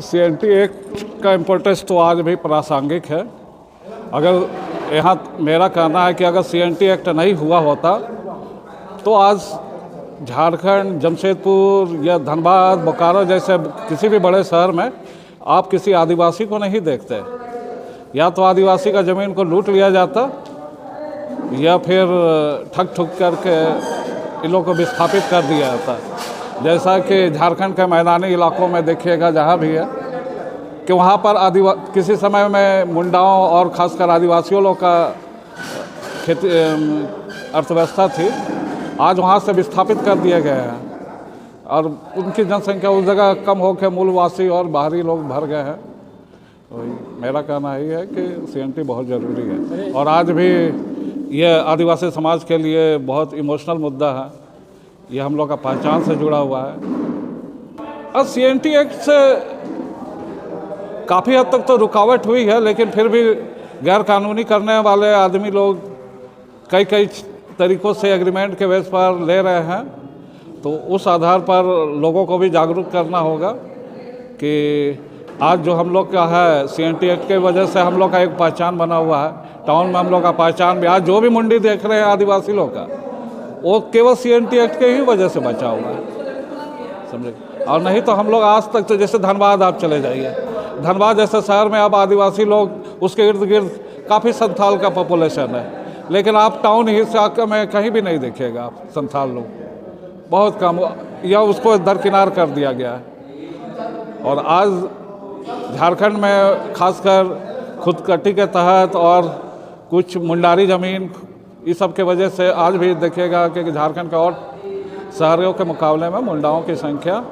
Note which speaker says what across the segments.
Speaker 1: CNT act का importance तो आज भी प्रासंगिक है। अगर यहाँ मेरा कहना है कि अगर सीएनटी एक्ट नहीं हुआ होता तो आज झारखंड, जमशेदपुर या धनबाद, बोकारो जैसे किसी भी बड़े शहर में आप किसी आदिवासी को नहीं देखते। या तो आदिवासी का ज़मीन को लूट लिया जाता या फिर ठग ठुक करके इन लोगों को विस्थापित कर दिया जाता। जैसा कि झारखंड के मैदानी इलाकों में देखिएगा, जहाँ भी है कि वहाँ पर किसी समय में मुंडाओं और ख़ासकर आदिवासियों लोग का खेती अर्थव्यवस्था थी, आज वहाँ से विस्थापित कर दिए गए हैं और उनकी जनसंख्या उस जगह कम होकर मूलवासी और बाहरी लोग भर गए हैं। तो मेरा कहना यही है कि सीएनटी बहुत ज़रूरी है और आज भी यह आदिवासी समाज के लिए बहुत इमोशनल मुद्दा है। यह हम लोग का पहचान से जुड़ा हुआ है और सीएनटी एक्ट से काफ़ी हद तक तो रुकावट हुई है, लेकिन फिर भी गैर कानूनी करने वाले आदमी लोग कई तरीक़ों से एग्रीमेंट के बेस पर ले रहे हैं। तो उस आधार पर लोगों को भी जागरूक करना होगा कि आज जो हम लोग का है सीएनटी एक्ट की वजह से हम लोग का एक पहचान बना हुआ है। टाउन में हम लोग का पहचान भी, आज जो भी मुंडी देख रहे हैं आदिवासी लोग का, वो केवल सीएनटी एक्ट के ही वजह से बचा हुआ है, समझे। और नहीं तो हम लोग आज तक तो जैसे धनबाद आप चले जाइए, धनबाद जैसे शहर में अब आदिवासी लोग, उसके इर्द गिर्द काफ़ी संथाल का पॉपुलेशन है, लेकिन आप टाउन हिस्सा में कहीं भी नहीं देखिएगा आप संथाल लोग, बहुत कम, या उसको दरकिनार कर दिया गया है। और आज झारखंड में खासकर खुदकटी के तहत और कुछ मुंडारी ज़मीन इस सब के वजह से आज भी देखिएगा कि झारखंड के और शहरों के मुकाबले में मुंडाओं की संख्या,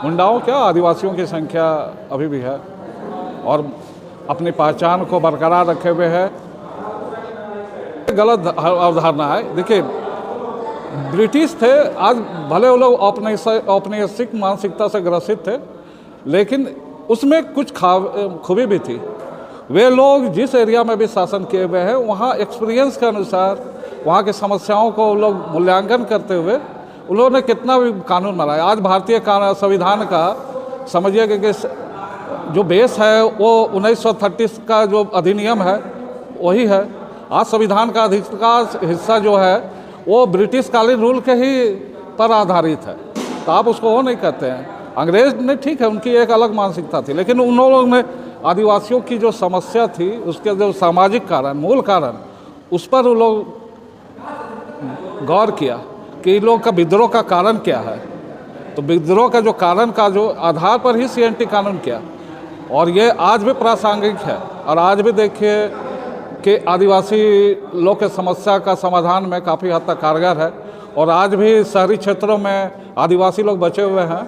Speaker 1: मुंडाओं क्या आदिवासियों की संख्या अभी भी है और अपनी पहचान को बरकरार रखे हुए है। गलत अवधारणा है। देखिए, ब्रिटिश थे, आज भले वो लोग औपनिवेशिक मानसिकता से ग्रसित थे, लेकिन उसमें कुछ खूबी भी थी। वे लोग जिस एरिया में भी शासन किए हुए हैं, वहाँ एक्सपीरियंस के अनुसार वहाँ की समस्याओं को वो लोग मूल्यांकन करते हुए उन लोगों ने कितना भी कानून बनाया। आज भारतीय संविधान का समझिए कि जो बेस है वो 1930 का जो अधिनियम है वही है। आज संविधान का अधिकांश हिस्सा जो है वो ब्रिटिश कालीन रूल के ही पर आधारित है, तो आप उसको वो नहीं कहते हैं। अंग्रेज ने, ठीक है, उनकी एक अलग मानसिकता थी, लेकिन उन लोगों ने आदिवासियों की जो समस्या थी, उसके जो सामाजिक कारण, मूल कारण, उस पर वो लोग गौर किया कि इन लोगों का विद्रोह का कारण क्या है। तो विद्रोह का जो कारण का जो आधार पर ही सीएनटी कानून किया और ये आज भी प्रासंगिक है। और आज भी देखिए कि आदिवासी लोग के समस्या का समाधान में काफ़ी हद तक कारगर है और आज भी शहरी क्षेत्रों में आदिवासी लोग बचे हुए हैं।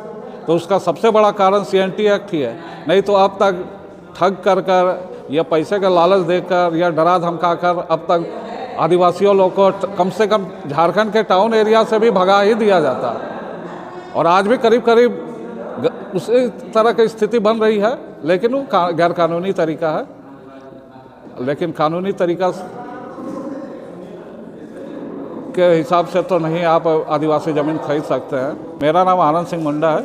Speaker 1: तो उसका सबसे बड़ा कारण सीएनटी एक्ट ही है। नहीं तो अब तक ठग कर या पैसे का लालच देकर या डरा धमका कर अब तक आदिवासियों लोग को कम से कम झारखंड के टाउन एरिया से भी भगा ही दिया जाता और आज भी करीब करीब उसी तरह की स्थिति बन रही है, लेकिन वो गैर कानूनी तरीका है। लेकिन कानूनी तरीका के हिसाब से तो नहीं आप आदिवासी ज़मीन खरीद सकते हैं। मेरा नाम आनंद सिंह मुंडा है।